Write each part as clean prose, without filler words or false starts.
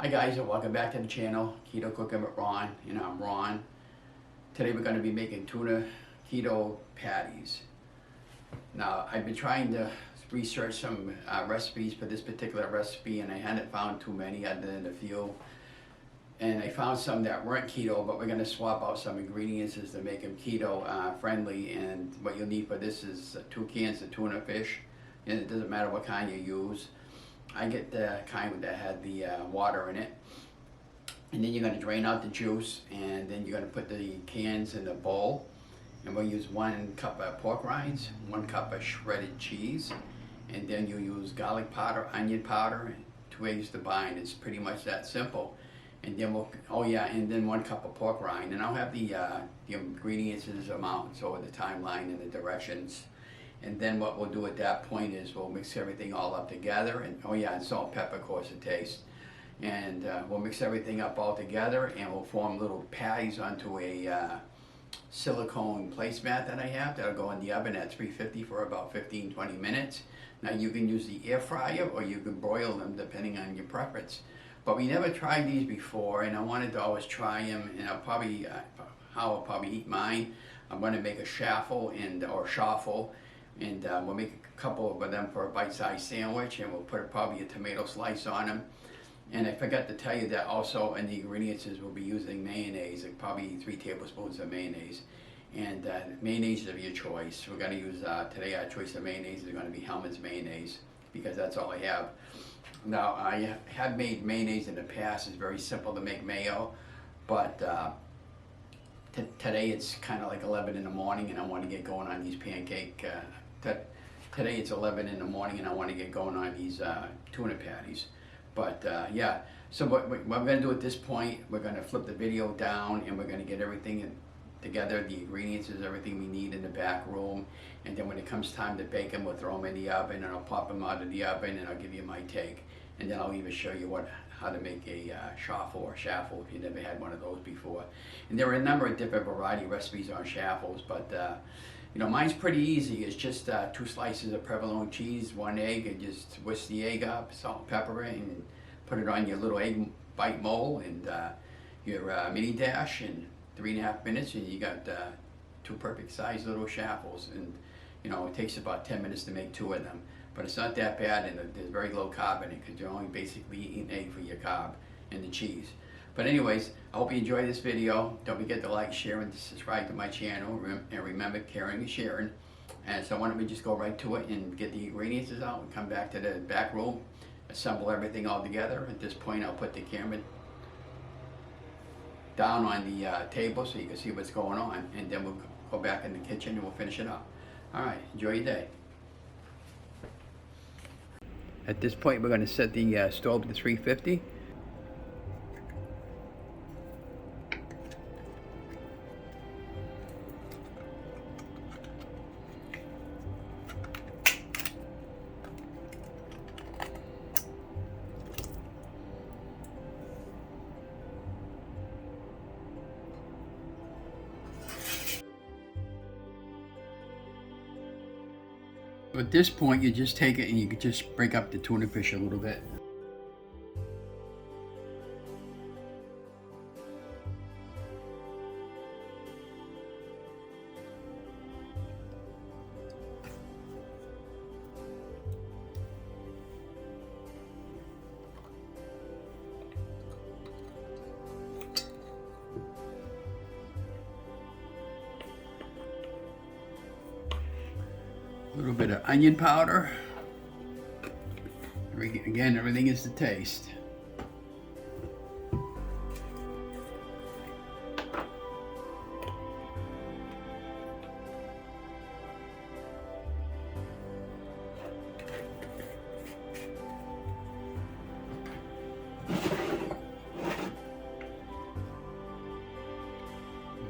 Hi guys, and welcome back to the channel, Keto Cooking with Ron, and I'm Ron. Today we're going to be making tuna keto patties. Now, I've been trying to research some recipes for this particular recipe, and I hadn't found too many other than a few. And I found some that weren't keto, but we're going to swap out some ingredients to make them keto friendly. And what you'll need for this is 2 cans of tuna fish, and it doesn't matter what kind you use. I get the kind that had the water in it. And then you're going to drain out the juice, and then you're going to put the cans in a bowl. And we'll use 1 cup of pork rinds, 1 cup of shredded cheese, and then you use garlic powder, onion powder, and 2 eggs to bind. It's pretty much that simple. And then and then 1 cup of pork rind. And I'll have the ingredients in this amount, so the timeline and the directions. And then what we'll do at that point is we'll mix everything all up together, and and salt and pepper, of course, to taste. And we'll mix everything up all together, and we'll form little patties onto a silicone placemat that I have that'll go in the oven at 350 for about 15-20 minutes. Now you can use the air fryer or you can broil them depending on your preference. But we never tried these before, and I wanted to always try them, and I'll probably eat mine. I'm going to make a shaffle or shuffle. And we'll make a couple of them for a bite-sized sandwich, and we'll put probably a tomato slice on them. And I forgot to tell you that also in the ingredients is we'll be using mayonnaise, like probably 3 tablespoons of mayonnaise. And mayonnaise is of your choice. We're going to use, today our choice of mayonnaise is going to be Hellmann's mayonnaise, because that's all I have. Now, I have made mayonnaise in the past. It's very simple to make mayo, but today it's kind of like 11 in the morning, and I want to get going on these today it's 11 in the morning, and I want to get going on these tuna patties. But so what we're going to do at this point, we're going to flip the video down, and we're going to get everything together. The ingredients is everything we need in the back room, and then when it comes time to bake them, we'll throw them in the oven, and I'll pop them out of the oven, and I'll give you my take. And then I'll even show you how to make a shuffle or shaffle if you never had one of those before. And there are a number of different variety recipes on shaffles, but mine's pretty easy. It's just 2 slices of provolone cheese, 1 egg, and just whisk the egg up, salt and pepper it, and put it on your little egg bite mold and your mini dash, and 3.5 minutes, and you got 2 perfect sized little shaffles. And it takes about 10 minutes to make 2 of them. But it's not that bad, and there's very low carb in it, because you're only basically eating egg for your carb and the cheese. But anyways, I hope you enjoy this video. Don't forget to like, share, and subscribe to my channel. And remember, caring and sharing. And so why don't we just go right to it and get the ingredients out and come back to the back room, assemble everything all together. At this point, I'll put the camera down on the table so you can see what's going on. And then we'll go back in the kitchen and we'll finish it up. All right, enjoy your day. At this point, we're going to set the stove to 350. At this point, you just take it and you can just break up the tuna fish a little bit. A little bit of onion powder. Again, everything is to taste. A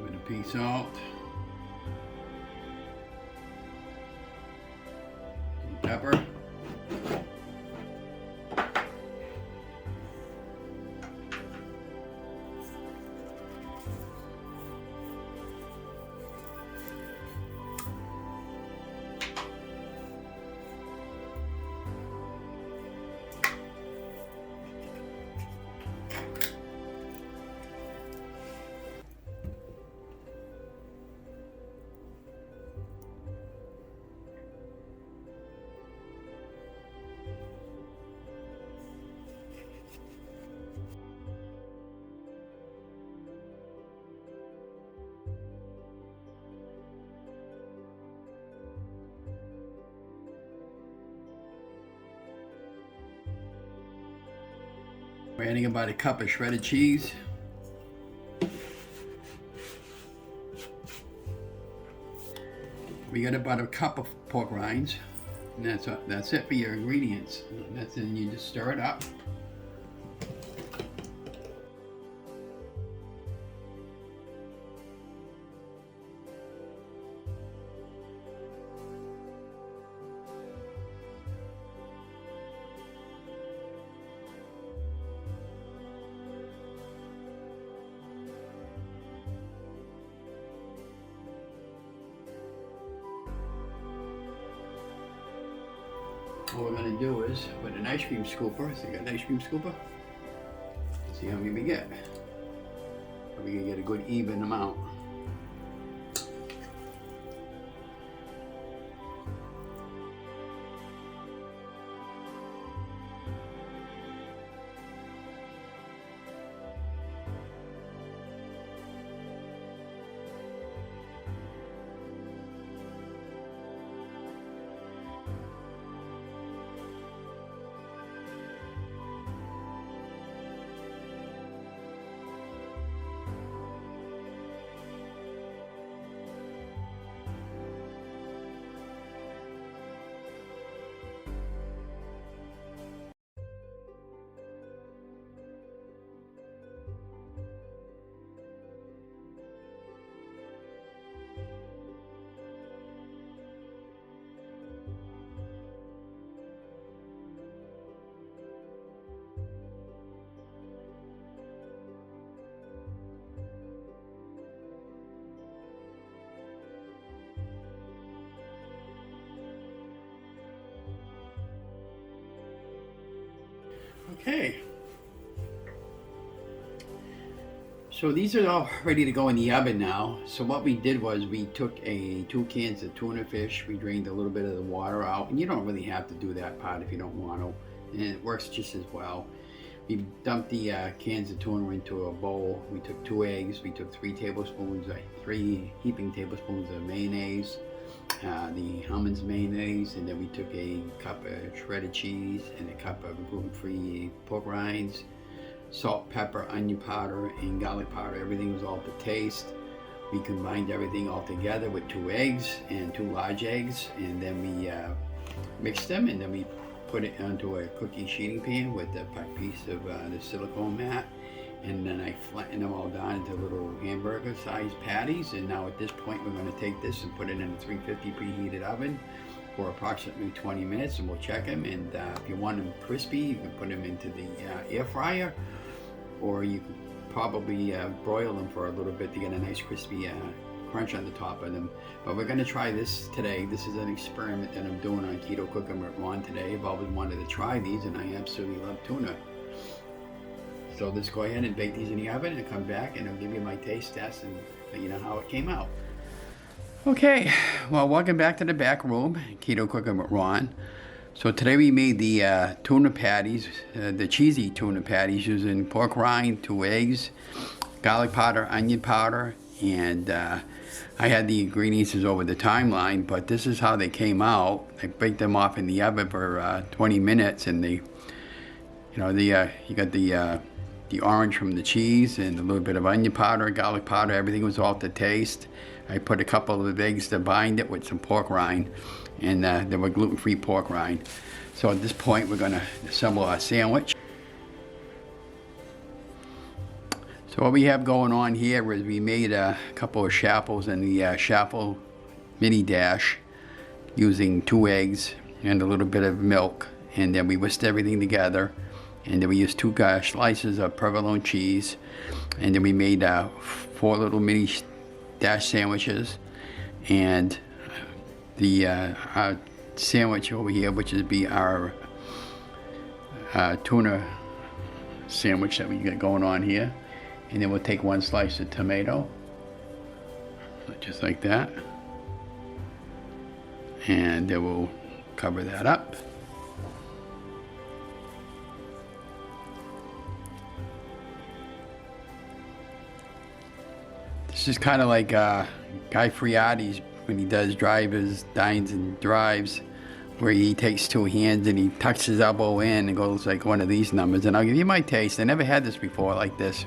bit of pea salt. Pepper. We're adding about a cup of shredded cheese. We got about a cup of pork rinds. And that's it for your ingredients. That's it, and you just stir it up. What we're going to do is with an ice cream scooper, so you got an ice cream scooper, see how many we get. We're going to get a good even amount. Okay. So these are all ready to go in the oven now. So what we did was we took 2 cans of tuna fish. We drained a little bit of the water out, and you don't really have to do that part if you don't want to, and it works just as well. We dumped the cans of tuna into a bowl. We took 2 eggs. We took 3 heaping tablespoons of mayonnaise, the almonds mayonnaise, and then we took a cup of shredded cheese and a cup of gluten-free pork rinds, salt, pepper, onion powder, and garlic powder. Everything was all to taste. We combined everything all together with 2 eggs and 2 large eggs, and then we mixed them, and then we put it onto a cookie sheeting pan with a piece of the silicone mat, and then I flattened them all down into little hamburger-sized patties. And now at this point, we're going to take this and put it in a 350 preheated oven for approximately 20 minutes, and we'll check them. And if you want them crispy, you can put them into the air fryer, or you could probably broil them for a little bit to get a nice crispy crunch on the top of them. But we're going to try this today. This is an experiment that I'm doing on Keto Cooking with Ron today. I've always wanted to try these, and I absolutely love tuna. So let's go ahead and bake these in the oven and come back, and I'll give you my taste test and let you know how it came out. Okay, well, welcome back to the back room, Keto Cooking with Ron. So today we made the tuna patties, the cheesy tuna patties, using pork rind, 2 eggs, garlic powder, onion powder, and I had the ingredients over the timeline, but this is how they came out. I baked them off in the oven for 20 minutes, and they, you know, you got the orange from the cheese and a little bit of onion powder, garlic powder. Everything was all to taste. I put a couple of eggs to bind it with some pork rind, and they were gluten-free pork rind. So at this point, we're going to assemble our sandwich. So what we have going on here is we made a couple of shackles in the shackle mini dash using 2 eggs and a little bit of milk, and then we whisked everything together, and then we used 2 slices of provolone cheese, and then we made 4 little mini dash sandwiches, and the our sandwich over here, which is be our tuna sandwich that we got going on here. And then we'll take 1 slice of tomato, just like that, and then we'll cover that up. This is kind of like Guy Fieri's when he does drivers, dines and drives, where he takes two hands and he tucks his elbow in and goes like one of these numbers. And I'll give you my taste. I never had this before like this.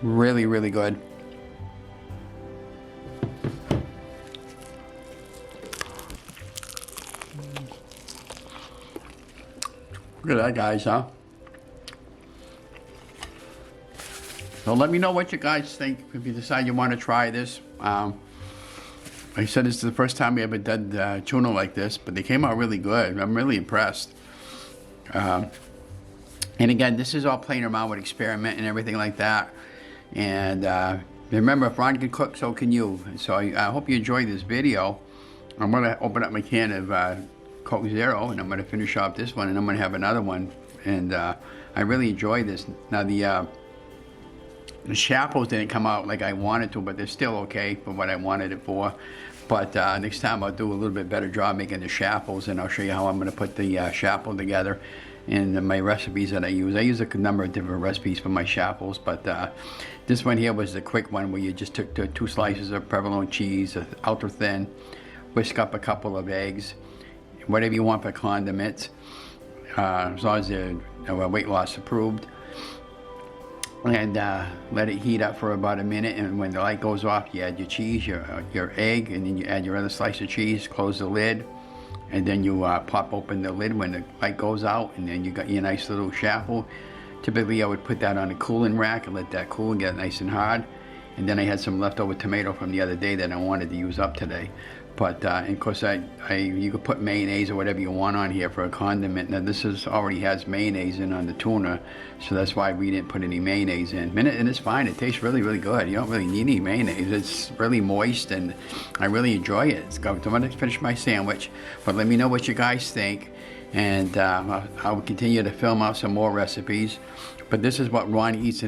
Really, really good. Look at that, guys, huh? So let me know what you guys think if you decide you want to try this. Like I said, this is the first time we ever did tuna like this, but they came out really good. I'm really impressed. And again, this is all playing around with experiment and everything like that. And remember, if Ron can cook, so can you. So I hope you enjoyed this video. I'm going to open up my can of Coke Zero, and I'm going to finish off this one, and I'm going to have another one. And I really enjoyed this. Now the shackles didn't come out like I wanted to, but they're still okay for what I wanted it for. But next time I'll do a little bit better job making the shackles, and I'll show you how I'm going to put the shackle together and my recipes that I use. I use a number of different recipes for my shackles, but this one here was the quick one where you just took the 2 slices of provolone cheese, ultra thin, whisk up a couple of eggs, whatever you want for condiments, as long as they're weight loss approved. And let it heat up for about a minute, and when the light goes off, you add your cheese, your egg, and then you add your other slice of cheese, close the lid, and then you pop open the lid when the light goes out, and then you got your nice little shackle. Typically I would put that on a cooling rack and let that cool and get nice and hard. And then I had some leftover tomato from the other day that I wanted to use up today. But and of course, you could put mayonnaise or whatever you want on here for a condiment. Now this already has mayonnaise in on the tuna, so that's why we didn't put any mayonnaise in. And it's fine. It tastes really, really good. You don't really need any mayonnaise. It's really moist, and I really enjoy it. So I'm going to finish my sandwich, but let me know what you guys think, and I'll continue to film out some more recipes. But this is what Ron eats